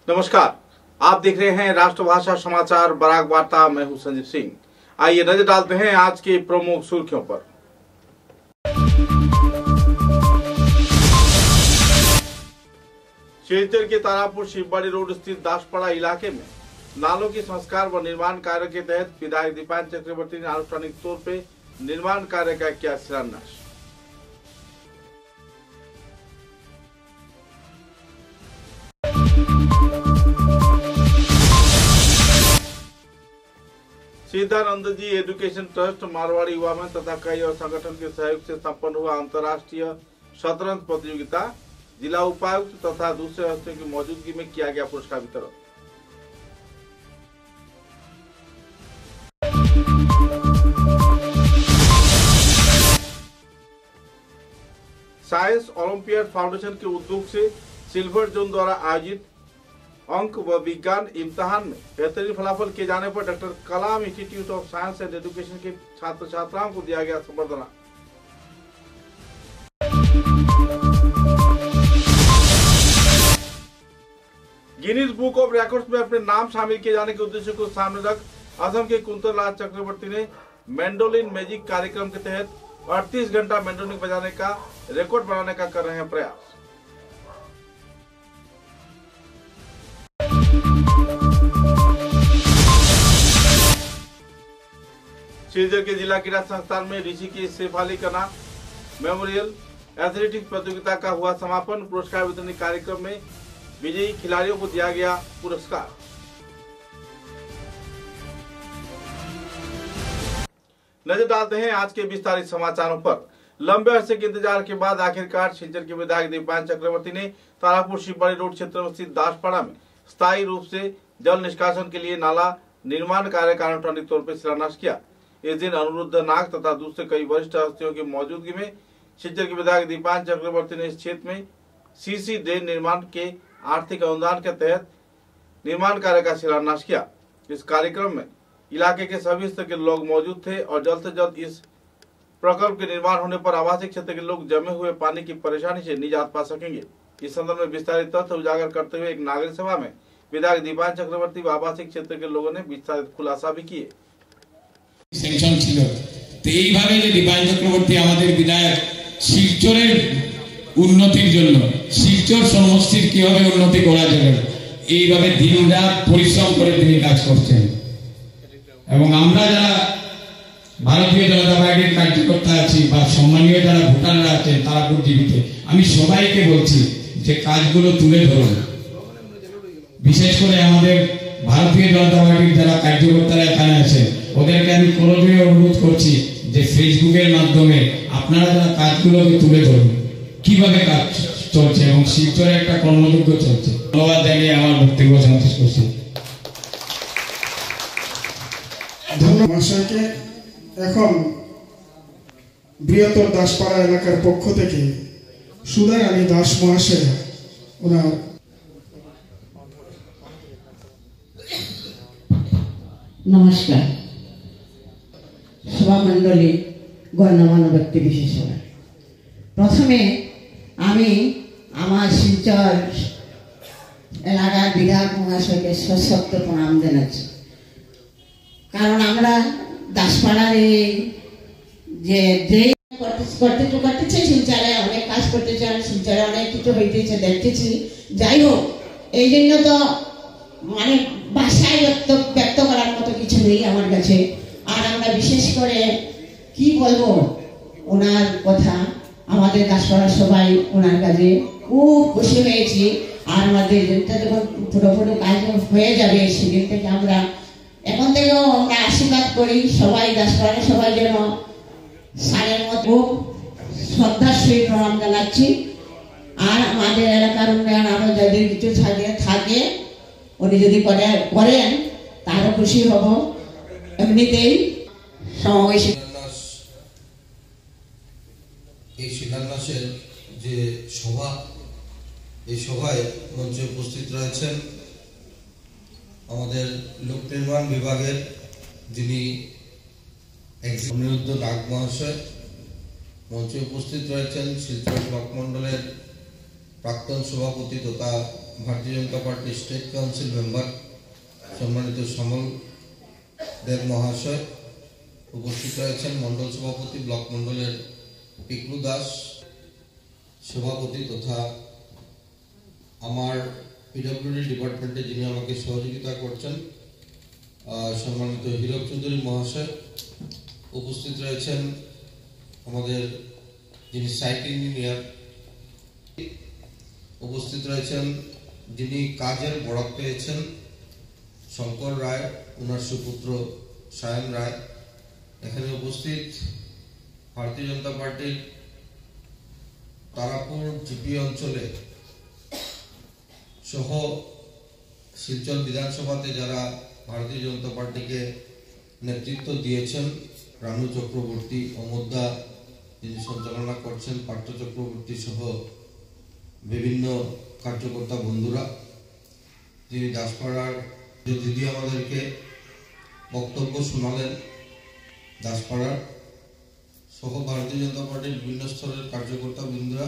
नमस्कार, आप देख रहे हैं राष्ट्रभाषा समाचार बराक वार्ता। मैं हूं संजीव सिंह। आइए नजर डालते हैं आज की प्रमुख सुर्खियों पर। सिलचर के तारापुर शिवबाड़ी रोड स्थित दासपाड़ा इलाके में नालों के संस्कार व निर्माण कार्य के तहत विधायक दीपान चक्रवर्ती ने आनुष्ठानिक तौर पर निर्माण कार्य का किया शिलान्यास। सिद्धानंद जी एजुकेशन ट्रस्ट मारवाड़ी युवा मंच तथा कई और संगठन के सहयोग से संपन्न हुआ अंतर्राष्ट्रीय शतरंज प्रतियोगिता। जिला उपायुक्त तथा दूसरे हस्तियों की मौजूदगी में किया गया पुरस्कार वितरण। साइंस ओलंपियाड फाउंडेशन के उद्योग से सिल्वर जोन द्वारा आयोजित अंक व विज्ञान इम्तिहान में बेहतरीन फलाफल किए जाने पर doctor Kalam institute of science and education के छात्र छात्राओं को दिया गया संबर्धना। गिनीज बुक ऑफ रिकॉर्ड्स में अपने नाम शामिल किए जाने के उद्देश्य को सामने रख असम के कुंतरलाल चक्रवर्ती ने मैंडोलिन मैजिक कार्यक्रम के तहत 38 घंटा मैंडोलिन बजाने का रिकॉर्ड बनाने का कर रहे हैं प्रयास। सिलचर के जिला क्रीड़ा संस्थान में ऋषिकेश शेफाली कन्हा मेमोरियल एथलेटिक्स प्रतियोगिता का हुआ समापन। पुरस्कार वितरण कार्यक्रम में विजयी खिलाड़ियों को दिया गया पुरस्कार। नजर डालते हैं आज के विस्तारित समाचारों पर। लंबे अरसे के इंतजार के बाद आखिरकार सिलचर के विधायक दीपान चक्रवर्ती ने तारापुर शिवबाड़ी रोड क्षेत्र में स्थित दासपाड़ा में स्थायी रूप से जल निष्कासन के लिए नाला निर्माण कार्य का आनुष्ठानिक तौर पर शिलान्यास किया। इस दिन अनुरुद्ध नाग तथा दूसरे कई वरिष्ठ हस्तियों की मौजूदगी में सिलचर के विधायक दीपान चक्रवर्ती ने इस क्षेत्र में सीसी ड्रेन निर्माण के आर्थिक अनुदान के तहत निर्माण कार्य का शिलान्यास किया। इस कार्यक्रम में इलाके के सभी स्तर के लोग मौजूद थे और जल्द से जल्द इस प्रकल्प के निर्माण होने पर आवासीय क्षेत्र के लोग जमे हुए पानी की परेशानी से निजात पा सकेंगे। इस संदर्भ में विस्तारित तथ्य उजागर करते हुए एक नागरिक सभा में विधायक दीपान चक्रवर्ती व आवासीय क्षेत्र के लोगों ने विस्तारित खुलासा भी किए। সেকশন ছিল তো এইভাবে যে দীপান চক্রবর্তী আমাদের বিধায়ক শিলচরের উন্নতির জন্য শিলচর সমষ্টির কিভাবে উন্নতি করা যাবে এইভাবে দিনরাত পরিশ্রম করে তিনি কাজ করছেন এবং আমরা যারা ভারতীয় জনতা পার্টির কার্যকর্তা আছি বা সম্মানীয় যারা ভোটাররা আছেন তারাপুর জীবিত আমি সবাইকে বলছি যে কাজগুলো তুলে ধরুন। বিশেষ করে আমাদের ভারতীয় জনতা পার্টির যারা কার্যকর্তারা এখানে আছেন ওদেরকে আমি করজোড়ে অনুরোধ করছি যে ফেসবুকের মাধ্যমে আপনারা যারা কাজগুলোকে তুলে ধরুন কিভাবে কাজ চলছে এবং শিলচরে একটা কর্মযোগ্য চলছে। ধন্যবাদ জানিয়ে আমার বক্তব্য সমাপ্ত করছি। ধন্যবাদ মহাশয়কে। এখন বৃহত্তর দাসপাড়া এলাকার পক্ষ থেকে সুধারানী দাস মহাশয় ওনার নমস্কার সভামণ্ডলী গণ্যমান্য ব্যক্তি বিশেষ। প্রথমে আমি আমার শিলচর এলাকার বিধায়ক মহাশয়কে সশক্ত প্রণাম জানাচ্ছি। কারণ আমরা দাসপাড়ার যে করতেছে শিলচরে অনেক কাজ করতে চান, শিলচরে অনেক কিছু হইতেছে দেখতেছি। যাই হোক, এই জন্য তো মানে ভাষায় ব্যক্ত করার মতো কিছু নেই আমার কাছে। আর আমরা বিশেষ করে কি বলবো, ওনার কথা আমাদের দাসপাড়ার সবাই ওনার কাছে খুব খুশি হয়েছি। আর আমাদের যখন পুরোপুরি কাজ হয়ে যাবে সেদিন থেকে আমরা এখন থেকেও আমরা আশীর্বাদ করি সবাই দাসপাড়ার সবাই যেন সারের মতো শ্রদ্ধার সহিত প্রণাম জানাচ্ছি। আর আমাদের এলাকার উন্নয়ন আরো যদি কিছু থাকে উনি যদি করেন তারও খুশি হব। এমনিতেই সমাবেশী এই শিলান্যাসের যে সভা, এই সভায় মঞ্চে উপস্থিত রয়েছেন আমাদের লোক নির্মাণ বিভাগের যিনি অনিরুদ্ধ নাগ মহাশয়। মঞ্চে উপস্থিত রয়েছেন শিলচর ব্লক মন্ডলের প্রাক্তন সভাপতি তথা ভারতীয় জনতা পার্টি স্টেট কাউন্সিল মেম্বার সম্মানিত সমল দেব মহাশয়। উপস্থিত রয়েছেন মন্ডল সভাপতি ব্লক মন্ডলের পিকলু দাস সভাপতি তথা আমার পিডব্লিউডি ডিপার্টমেন্টে যিনি আমাকে সহযোগিতা করছেন সম্মানিত হীরক চৌধুরী মহাশয়। উপস্থিত রয়েছেন আমাদের যিনি সাইট ইঞ্জিনিয়ার। উপস্থিত রয়েছেন যিনি কাজের বরাত পেয়েছেন শঙ্কর রায়, ওনার সুপুত্র সায়ন রায়। এখানে উপস্থিত ভারতীয় জনতা পার্টির তারাপুর জিপি অঞ্চলে সহ শিলচর বিধানসভাতে যারা ভারতীয় জনতা পার্টিকে নেতৃত্ব দিয়েছেন, রানু চক্রবর্তী, অমোদা যিনি সঞ্চালনা করছেন, পার্থ চক্রবর্তী সহ বিভিন্ন কার্যকর্তা বন্ধুরা, যিনি দাসপাড়ার যে দিদি আমাদেরকে বক্তব্য শোনালেন, দাসপাড়ার সহ ভারতীয় জনতা পার্টির বিভিন্ন স্তরের কার্যকর্তা বন্ধুরা,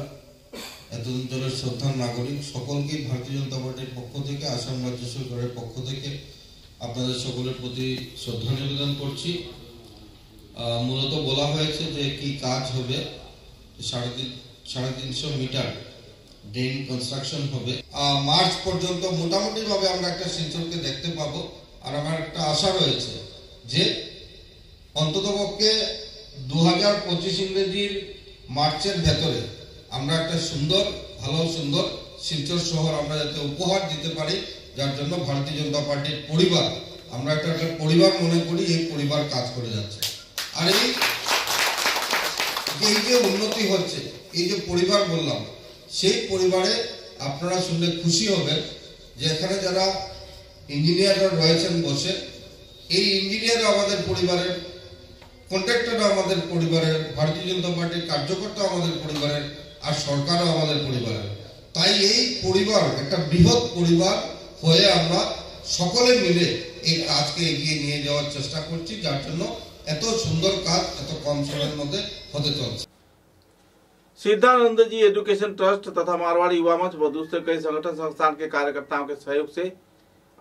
এতদিনের শ্রদ্ধার নাগরিক সকলকে ভারতীয় জনতা পার্টির পক্ষ থেকে, আসাম রাজ্য সরকারের পক্ষ থেকে আপনাদের সকলের প্রতি শ্রদ্ধা নিবেদন করছি। মূলত বলা হয়েছে যে কি কাজ হবে, 350 মিটার ড্রেন কনস্ট্রাকশন হবে। মার্চ পর্যন্ত মোটামুটি ভাবে আমরা একটা শিলচরকে দেখতে পাবো। আর আমার একটা আশা রয়েছে যে অন্ততপক্ষে 2025 ইংরেজির মার্চের ভেতরে আমরা একটা সুন্দর শিলচর শহর আমরা যাতে উপহার দিতে পারি, যার জন্য ভারতীয় জনতা পার্টির পরিবার, আমরা একটা পরিবার মনে করি, এই পরিবার কাজ করে যাচ্ছে। আর এই যে উন্নতি হচ্ছে, এই যে পরিবার বললাম, সেই পরিবারে আপনারা শুনলে খুশি হবেন যে এখানে যারা ইঞ্জিনিয়াররা রয়েছেন বসে, এই ইঞ্জিনিয়াররা আমাদের পরিবারের, কন্ট্রাক্টররা আমাদের পরিবারের, ভারতীয় জনতা পার্টির কার্যকর্তা আমাদের পরিবারের, আর সরকারও আমাদের পরিবারের। তাই এই পরিবার একটা বৃহৎ পরিবার হয়ে আমরা সকলে মিলে এই কাজকে এগিয়ে নিয়ে যাওয়ার চেষ্টা করছি, যার জন্য এত সুন্দর কাজ এত কম সময়ের মধ্যে হতে চলছে। सिद्धानंद जी एजुकेशन ट्रस्ट तथा मारवाड़ी युवा मंच व दूसरे कई संगठन संस्थान के कार्यकर्ताओं के सहयोग से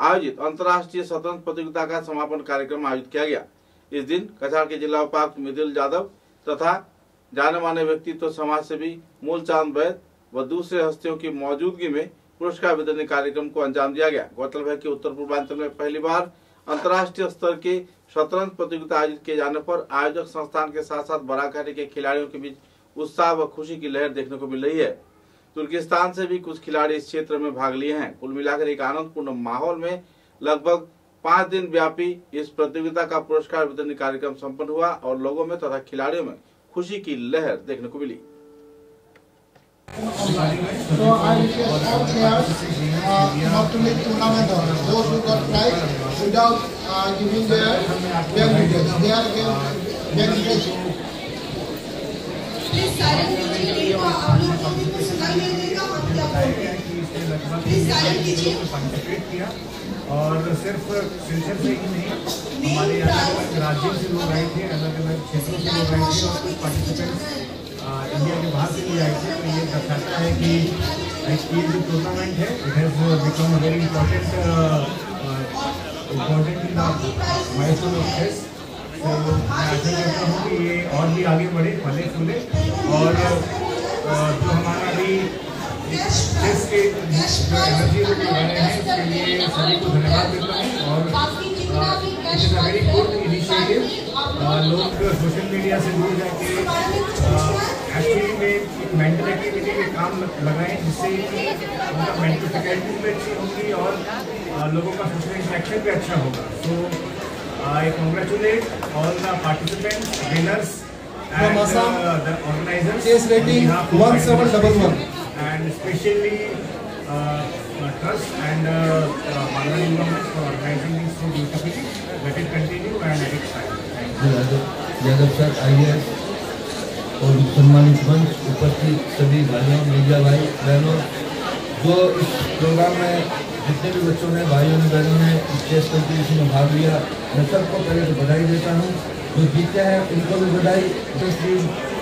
आयोजित अंतर्राष्ट्रीय शतरंज प्रतियोगिता का समापन कार्यक्रम आयोजित किया गया। इस दिन कछार के जिला उपायुक्त मृदुल यादव तथा जाने माने व्यक्तित्व समाजसेवी मूलचांद वैद व दूसरे हस्तियों की मौजूदगी में पुरस्कार वितरण कार्यक्रम को अंजाम दिया गया। गौरतलब है कि उत्तर पूर्वांचल में पहली बार अंतर्राष्ट्रीय स्तर के शतरंज प्रतियोगिता आयोजित किए जाने पर आयोजक संस्थान के साथ साथ बराघाटी के खिलाड़ियों के बीच उत्साह व खुशी की लहर देखने को मिल रही है। तुर्किस्तान से भी कुछ खिलाड़ी इस क्षेत्र में भाग लिए हैं। कुल मिलाकर एक आनंदपूर्ण माहौल में लगभग 5 दिन व्यापी इस प्रतियोगिता का पुरस्कार वितरण कार्यक्रम संपन्न हुआ और लोगों में तथा खिलाड़ियों में खुशी की लहर देखने को मिली। So I request all players not to make tournament or those who got prize without giving their bank details. They are again bank details. Please silent कीजिए, आप लोग को भी कुछ सुनाई नहीं देगा, हम क्या बोलेंगे। प्लीज साइलेंट कीजिए। पार्टिसिपेट किया और सिर्फ सिलचर से ही नहीं, हमारे यहाँ राज्यों से लोग आए थे, अलग अलग क्षेत्रों से लोग आए थे और कुछ पार्टिसिपेंट्स इंडिया के बाहर से भी आए थे। तो ये दर्शाता है कि ये जो टूर्नामेंट है it has become very important in the milestone of chess. तो मैं आशा करता हूँ कि ये और भी आगे बढ़े, फले फूले, और जो हमारा अभी चेस के एनर्जी को लगा रहे हैं उसके लिए सभी को धन्यवाद देता हूँ। और it is a very good initiative. लोग सोशल मीडिया से दूर जाके एक्चुअली में मेंटल एक्टिविटी में काम लगाएं, जिससे उनका मेंटल फैकल्टी भी अच्छी होगी और लोगों का सोशल इंटरेक्शन भी अच्छा होगा। So I congratulate all the participants, winners, and the organizers. Case rating 1711. And especially trust and Marwari Yuva Manch for organizing this so beautifully. Let it continue and let it shine. Yadav sir, IAS और सम्मानित मंच, उपस्थित सभी भाइयों, media भाई बहनों, जो इस प्रोग्राम में जितने भी बच्चों ने, भाइयों ने, बहनों ने इस चेस कॉम्पिटिशन में भाग लिया, मैं सबको पहले तो बधाई देता हूँ। जो जीते हैं उनको भी बधाई।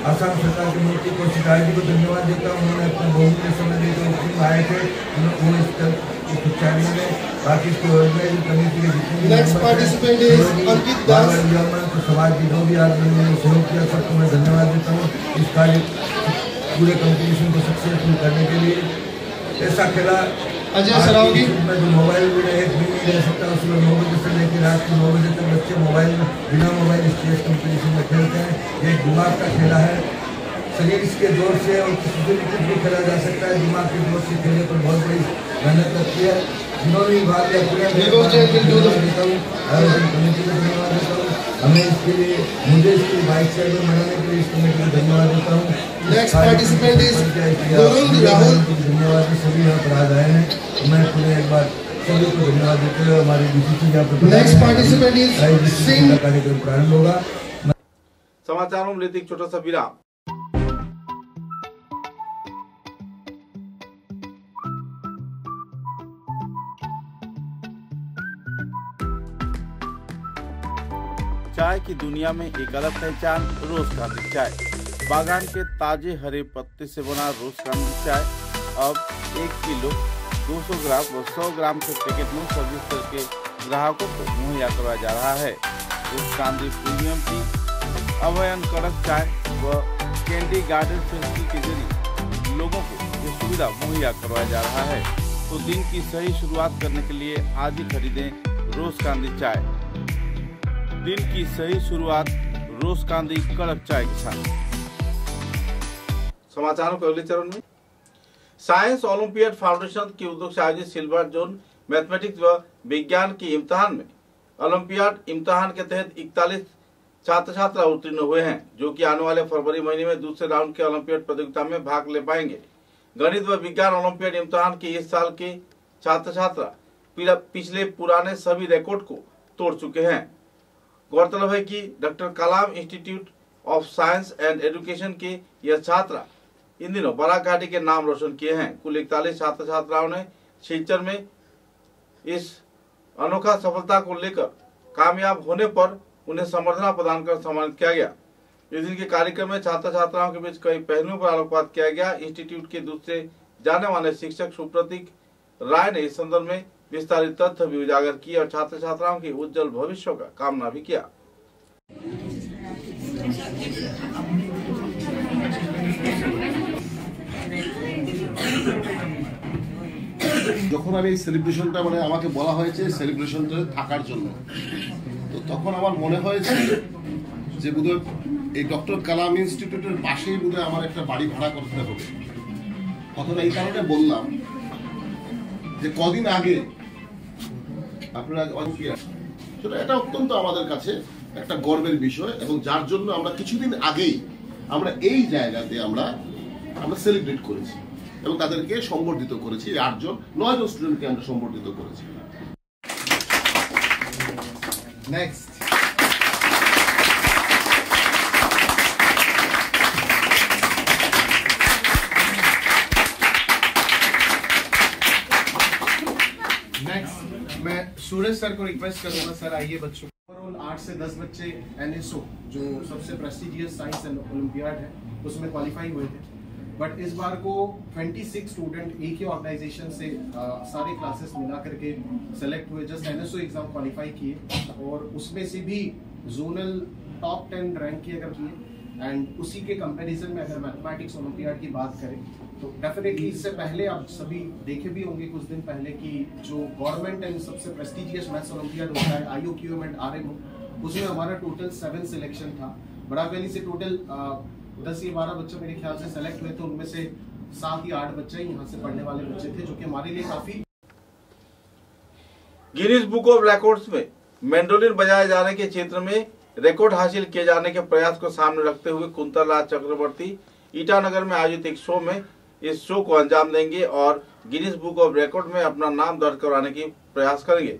आसाम सरकार की मंत्री को शिकायत जी को धन्यवाद देता हूँ। उन्होंने अपना बहुमूल्य समय देकर टीम आए थे, उन्होंने इस शिक्षार्थियों में बाकी इसकी ऑर्गेनाइजिंग कमेटी के जितने समाज की जो भी आदमी ने सहयोग किया सबको मैं धन्यवाद देता हूँ इस कार्य पूरे कंपटीशन को सक्सेसफुल करने के लिए। ऐसा खेला अजय सरावगी में जो मोबाइल में एक भी नहीं रह सकता, सुबह 9 बजे से लेकर रात को 9 बजे तक बच्चे मोबाइल बिना मोबाइल स्टेज कंपटीशन में खेलते हैं। ये एक दिमाग का खेला है, शरीर इसके जोर से और किसी भी कुछ भी खेला जा सकता है। दिमाग के जोर से खेलने पर बहुत बड़ी मेहनत लगती है। जिन्होंने भाग लिया पूरे आयोजन कमेटी को धन्यवाद देता हूँ। हमें इसके लिए मुझे इसकी बाइक साइड में मनाने के लिए इस कमेटी को धन्यवाद देता हूँ। धन्यवाद सभी यहाँ पर आ गए हैं। मैं पूरे एक बार सभी को धन्यवाद देते हुए हमारी बीसीसी कार्यक्रम प्रारंभ होगा। समाचारों में लेते एक छोटा सा विराम। चाय की दुनिया में एक अलग पहचान रोज कांदी चाय। बागान के ताजे हरे पत्ते से बना रोज कांदी चाय अब 1 किलो 200 ग्राम व 100 ग्राम के पैकेट में सभी स्तर के ग्राहकों को मुहैया करवाया जा रहा है। रोज कांदी प्रीमियम टी, अवयन कड़क चाय व कैंडी गार्डन फेस्टिवल के जरिए लोगों को ये सुविधा मुहैया करवाया जा रहा है। तो दिन की सही शुरुआत करने के लिए आज ही खरीदें रोज कांदी चाय। दिन की सही शुरुआत रोज कांदी कड़क चाय के साथ। समाचारों के अगले चरण में साइंस ओलंपियाड फाउंडेशन के उद्योग से आयोजित सिल्वर जोन मैथमेटिक्स व विज्ञान के इम्तिहान में ओलंपियाड इम्तिहान के तहत 41 छात्र छात्रा उत्तीर्ण हुए हैं, जो कि आने वाले फरवरी महीने में दूसरे राउंड के ओलंपियाड प्रतियोगिता में भाग ले पाएंगे। गणित व विज्ञान ओलंपियाड इम्तिहान के इस साल के छात्र छात्रा पिछले पुराने सभी रिकॉर्ड को तोड़ चुके हैं। गौरतलब है कि doctor Kalam institute of science and education के यह छात्रा इन दिनों बराघाटी के नाम रोशन किए हैं। कुल 41 छात्र छात्राओं ने शिलचर में इस अनोखा सफलता को लेकर कामयाब होने पर उन्हें संबर्धना प्रदान कर सम्मानित किया गया। इस दिन के कार्यक्रम में छात्र छात्राओं के बीच कई पहलुओं पर आलोकपात किया गया। इंस्टीट्यूट के दूसरे जाने माने शिक्षक सुप्रतीक राय ने इस संदर्भ में विस्तारित तथ्य भी उजागर किए और छात्र छात्राओं के उज्जवल भविष्य का कामना भी किया। যখন আমি এই সেলিব্রেশনটা মানে আমাকে বলা হয়েছে সেলিব্রেশনটা থাকার জন্য, তো তখন আমার মনে হয়েছে যে বোধহয় এই ডক্টর কালাম ইনস্টিটিউটের পাশেই বোধহয় আমার একটা বাড়ি ভাড়া করতে হবে। কথাটা এই কারণে বললাম যে কদিন আগে আপনারা সেটা এটা অত্যন্ত আমাদের কাছে একটা গর্বের বিষয়, এবং যার জন্য আমরা কিছুদিন আগেই আমরা এই জায়গাতে আমরা সেলিব্রেট করেছি এবং তাদেরকে সম্বর্ধিত করেছি। 9 জন স্টুডেন্টকে আমরা সম্বর্ধিত করেছি। নেক্সট मैं सूरज सर को रिक्वेस्ट करूंगा, सर आइए बच्चों। ओवरऑल 8 से 10 बच्चे NSO जो सबसे प्रेस्टिजियस साइंस एंड ओलंपियाड है उसमें क्वालिफाई हुए थे, बट इस बार को 26 स्टूडेंट एक ही ऑर्गेनाइजेशन से सारे क्लासेस मिला करके सेलेक्ट हुए, जस्ट NSO एग्जाम क्वालिफाई किए और उसमें से भी जोनल टॉप 10 रैंक की अगर किए। एंड उसी के कंपैरिजन में अगर मैथमेटिक्स ओलंपियाड की बात करें तो डेफिनेटली इससे पहले आप सभी देखे भी होंगे कुछ दिन पहले कि जो गवर्नमेंट एंड सबसे प्रेस्टिजियस मैथ्स ओलंपियाड होता है IOQM एंड RMO, उसमें हमारा टोटल 7 सिलेक्शन था। बड़ावैली से टोटल 10 या 12 बच्चे मेरे ख्याल से सेलेक्ट हुए थे, उनमें से 7 या 8 बच्चे यहाँ से पढ़ने वाले बच्चे थे, जो कि हमारे लिए काफी। गिनीज बुक ऑफ रिकॉर्ड्स में मैंडोलिन बजाए जाने के क्षेत्र में रिकॉर्ड हासिल किए जाने के प्रयास को सामने रखते हुए कुंतलराज चक्रवर्ती ईटानगर में आयोजित एक शो में इस शो को अंजाम देंगे और गिनीज बुक ऑफ रिकॉर्ड में अपना नाम दर्ज कराने की प्रयास करेंगे।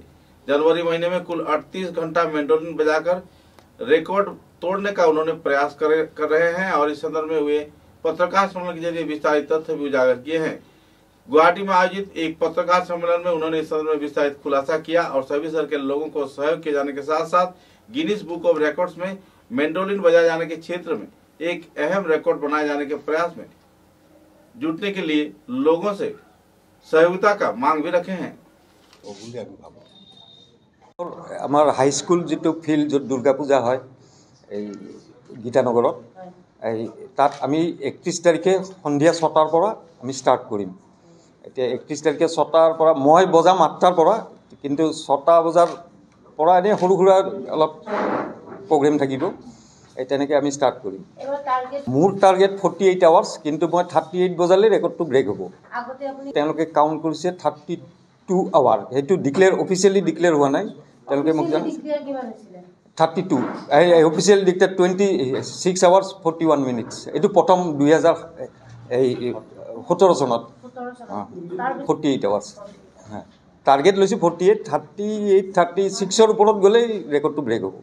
जनवरी महीने में कुल 38 घंटा मैंडोलिन बजाकर रिकॉर्ड तोड़ने का उन्होंने प्रयास कर रहे हैं और इस संदर्भ में हुए पत्रकार सम्मेलन के जरिए विस्तारित तथ्य भी उजागर किए हैं। गुवाहाटी में आयोजित एक पत्रकार सम्मेलन में उन्होंने इस संदर्भ में विस्तारित खुलासा किया और सभी स्तर के लोगों को सहयोग किए जाने के साथ साथ गिनीज बुक ऑफ रिकॉर्ड्स में मेंडोलिन बजाए जाने के क्षेत्र में एक अहम रिकॉर्ड बनाए जाने के प्रयास में जुटने के लिए लोगों से सहयोगिता का मांग भी रखे हैं। आमार हाई स्कूल जी फिल्ड जो दुर्गा पूजा है गीतानगर तक 31 तारिखे सन्धिया 6टार পৰা আমি स्टार्ट करिम। এতিয়া 31 तारिखे 6टार পৰা मैं बजाम 8टार পৰা किन्तु 6टा बजार পৰা एने सৰু সুৰা अलप प्रोग्राम থাকিব তেনেকৈ আমি स्टार्ट करिम। मोर टार्गेट 48 आवर्स किन्तु मैं 38 बजाले रेकर्ड ब्रेक हब। তেওঁলোকে काउंट কৰিছে 32 आवर সেইটো डिक्लेयर ऑफिशियली डिक्लेयर हुआ নাই। তেওঁলোকে মোক 32 ऑफिशियल डिक्लेयर 26 आवर्स 41 मिनिट्स এইটো প্ৰথম 2017 চনত 48 आवर्स टार्गेट লৈছে 48 36 ওপৰত গলে ৰেকৰ্ডটো ব্ৰেক হ'ব।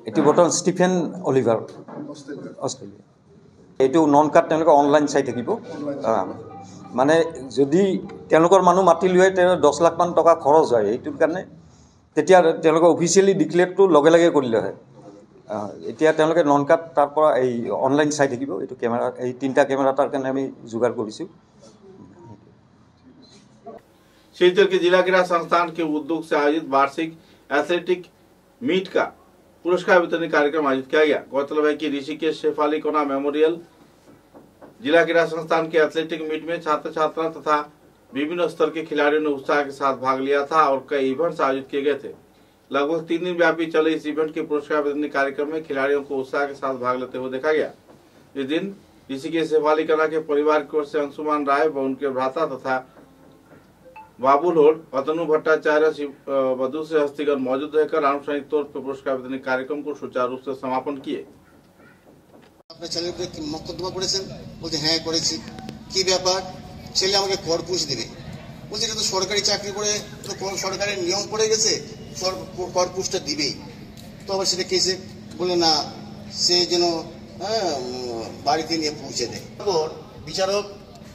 এটি বৰ্তমান ষ্টিফেন অলিভাৰ অষ্ট্ৰেলিয়া এইটো নন কাট তেওঁলোকে অনলাইন চাই থাকিব। মানে যদি তেওঁলোকৰ মানুহ মাতি লৈ 10 লাখ মান টকা খৰচ হয় এইটোৰ কাৰণে তেতিয়া তেওঁলোকে অফিচিয়েলি ডিক্লেয়াৰটো লগে লগে কৰিলে হয়। এতিয়া তেওঁলোকে নন কাট তাৰ পৰা এই অনলাইন চাই থাকিব। এইটো কেমেৰা এই 3টা কেমেৰা তাৰ কাৰণে আমি যোগাৰ কৰিছো। शिलचर के जिला क्रीड़ा संस्थान के उद्योग से आयोजित वार्षिक एथलेटिक मीट का पुरस्कार वितरण कार्यक्रम आयोजित किया गया। गौरतलब है कि ऋषिकेश शेफाली कोना मेमोरियल जिला क्रीड़ा संस्थान के एथलेटिक मीट में छात्र छात्रा तथा विभिन्न स्तर के खिलाड़ियों ने उत्साह के साथ भाग लिया था और कई इवेंट्स आयोजित किए गए थे। लगभग 3 दिन व्यापी चले इस इवेंट के पुरस्कार वितरण कार्यक्रम में खिलाड़ियों को उत्साह के साथ भाग लेते हुए देखा गया। इस दिन ऋषिकेश शेफाली कोना के परिवार की ओर से अंशुमान राय व उनके भ्राता तथा बाबुल होड़ अतनु भट्टाचार्य वधु से हस्तिगण मौजूद रहकर आनुষ্ঠাनिक तौर पर पुरस्कार वितरण कार्यक्रम को सुचारू रूप से समापन किए। আপনার ছেলের উপরে কি মকদ্দমা করেছেন? বলতে হ্যাঁ করেছি। কি ব্যাপার? ছেলে আমাকে করপুষ দিবে। বলছে এটা তো সরকারি চাকরি করে তো সরকারের নিয়ম পড়ে গেছে করপুষটা দিবেই। তো আবার সেটা কেসে বলে না সে যেন বাড়িতে নিয়ে পৌঁছে দেয়। তারপর বিচারক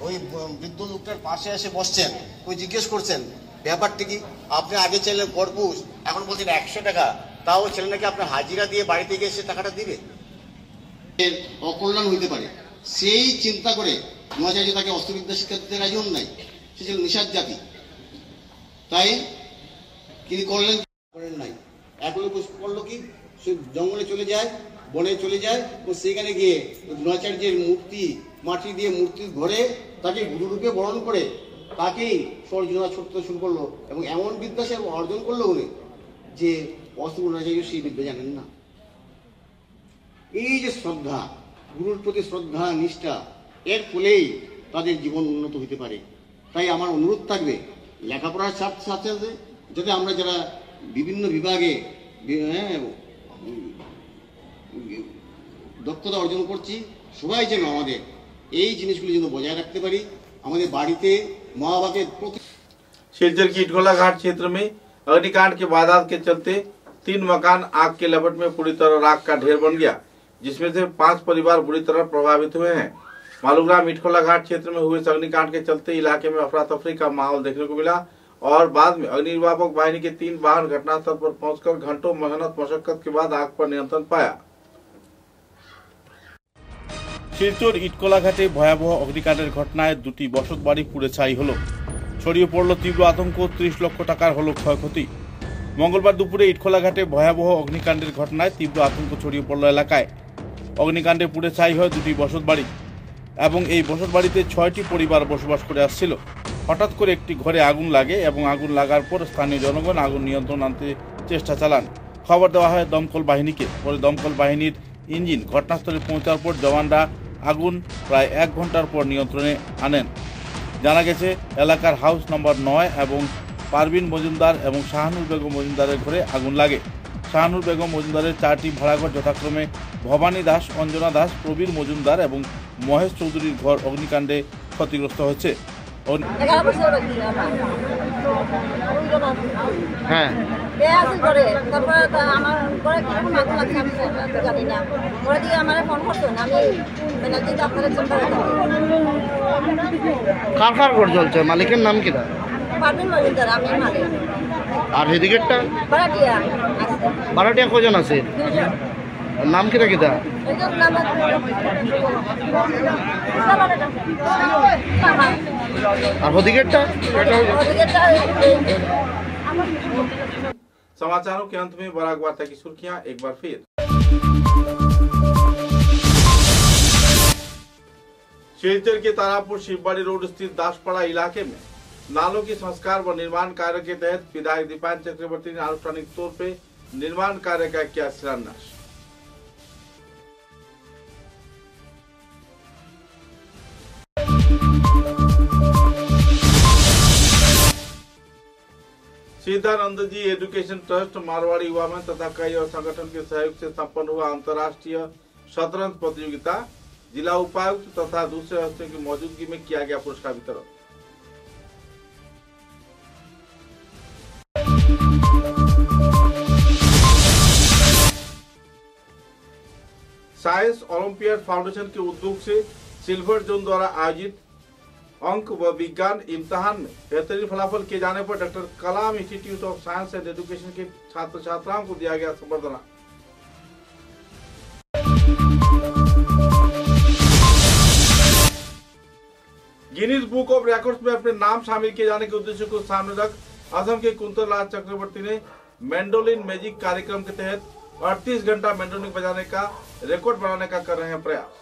ওই বৃদ্ধ লোকটার পাশে এসে বসছেন, ওই জিজ্ঞেস করছেন ব্যাপারটা কি? আপনি আগে চাইলেন করপুষ, এখন বলছেন 100 টাকা, তাও ছেলে নাকি আপনার হাজিরা দিয়ে বাড়িতে গিয়ে সে টাকাটা দিবে। অকল্যাণ হইতে পারে সেই চিন্তা করে মহাচার্য তাকে অস্ত্রবিদ্যা শিক্ষা দিতে রাজি হন নাই। সে ছিল নিষাদ জাতি, তাই তিনি করলেন নাই। এখন করলো কি সে জঙ্গলে চলে যায়, বনে চলে যায় ও সেখানে গিয়ে দ্রোণাচার্যের মূর্তি মাটি দিয়ে মূর্তির ঘরে তাকে গুরুরূপে বরণ করে তাকেই সর্জনা ছুটতে শুরু করলো এবং এমন বিদ্যা সে অর্জন করলো উনি যে অস্ত্রোচার্য সেই বিদ্যা জানেন না। এই যে শ্রদ্ধা, গুরুর প্রতি শ্রদ্ধা নিষ্ঠা, এর ফলেই তাদের জীবন উন্নত হতে পারে। তাই আমার অনুরোধ থাকবে লেখাপড়ার সাথে সাথে যাতে আমরা যারা বিভিন্ন বিভাগে দক্ষতা অর্জন করছি সবাই যেন আমাদের এই জিনিসগুলি যেন বজায় রাখতে পারি। আমাদের বাড়িতে মা বাবাকে शिलचर की इटखोला घाट क्षेत्र में अग्निकांड के वारदात के चलते 3 मकान आग के लपट में पूरी तरह राख का ढेर बन गया, जिसमें से 5 परिवार बुरी तरह प्रभावित हुए हैं। मालूग्राम इटखोला घाट क्षेत्र में हुए अग्निकांड के चलते इलाके में अफरा तफरी का माहौल देखने को मिला और बाद में अग्निनिर्वापक वाहिनी के 3 वाहन घटनास्थल पर पहुंचकर घंटों मेहनत मशक्कत के बाद आग पर नियंत्रण पाया। শিলচর ইটকলা ঘাটে ভয়াবহ অগ্নিকাণ্ডের ঘটনায় 2টি বসত বাড়ি পুড়ে ছাই হলো। ছড়িয়ে পড়ল তীব্র আতঙ্ক, 30 লক্ষ টাকার হলো ক্ষয়ক্ষতি। মঙ্গলবার দুপুরে ইটকলা ঘাটে ভয়াবহ অগ্নিকাণ্ডের ঘটনায় তীব্র আতঙ্ক ছড়িয়ে পড়ল এলাকায়। অগ্নিকাণ্ডে পুড়ে ছাই হয় 2টি বসত বাড়ি এবং এই বসত বাড়িতে 6টি পরিবার বসবাস করে আসছিল। হঠাৎ করে একটি ঘরে আগুন লাগে এবং আগুন লাগার পর স্থানীয় জনগণ আগুন নিয়ন্ত্রণ আনতে চেষ্টা চালান। খবর দেওয়া হয় দমকল বাহিনীকে। পরে দমকল বাহিনীর ইঞ্জিন ঘটনাস্থলে পৌঁছার পর জওয়ানরা আগুন প্রায় 1 ঘন্টার পর নিয়ন্ত্রণে আনেন। জানা গেছে এলাকার হাউস নম্বর 9 এবং পারভিন মজুমদার এবং শাহানুর বেগম মজুমদারের ঘরে আগুন লাগে। শাহানুর বেগম মজুমদারের 4টি ভাড়াঘর যথাক্রমে ভবানী দাস, অঞ্জনা দাস, প্রবীর মজুমদার এবং মহেশ চৌধুরীর ঘর অগ্নিকাণ্ডে ক্ষতিগ্রস্ত হয়েছে। হ্যাঁ কার কার ঘর জ্বলছে? মালিকের নাম কি? পারভিন মজুমদার, আমি মালিক। আর এদিকেরটা ভাড়াটিয়া কজন আছে নাম কিটা কিটা আর হদিকেরটা समाचारों के अंत में बराक वार्ता की सुर्खियां एक बार फिर। सिलचर के तारापुर शिवबाड़ी रोड स्थित दासपाड़ा इलाके में नालों की संस्कार व निर्माण कार्य के तहत विधायक दीपान चक्रवर्ती ने आनुष्ठानिक तौर पे निर्माण कार्य का किया शिलान्यास। सीतानंद जी एजुकेशन ट्रस्ट मारवाड़ी युवा मंच तथा कई और संगठन के सहयोग से संपन्न हुआ अंतर्राष्ट्रीय शतरंज प्रतियोगिता जिला उपायुक्त तथा दूसरे हस्तियों की मौजूदगी में किया गया पुरस्कार वितरण। साइंस ओलंपियाड फाउंडेशन के उद्योग से सिल्वर जोन द्वारा आयोजित अंक व विज्ञान इम्तिहान में बेहतरीन फलाफल किए जाने पर doctor Kalam institute of science and education के छात्र छात्राओं को दिया गया संबर्धना। गिनीज बुक ऑफ रिकॉर्ड्स में अपने नाम शामिल किए जाने के उद्देश्य को सामने रख असम के कुंतलराज चक्रवर्ती ने मैंडोलिन मैजिक कार्यक्रम के तहत 38 घंटा मैंडोलिन बजाने का रिकॉर्ड बनाने का कर रहे हैं प्रयास।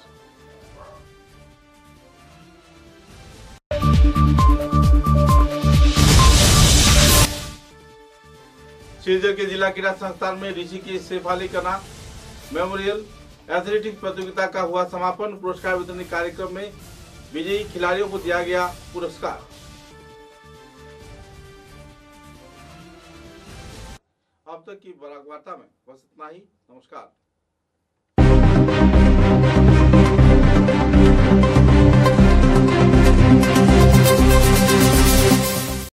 सिलचर के जिला क्रीड़ा संस्थान में ऋषिकेश शेफाली कना मेमोरियल एथलेटिक्स प्रतियोगिता का हुआ समापन। पुरस्कार वितरण कार्यक्रम में विजयी खिलाड़ियों को दिया गया पुरस्कार। अब तक की बराक वार्ता में बस इतना ही। नमस्कार।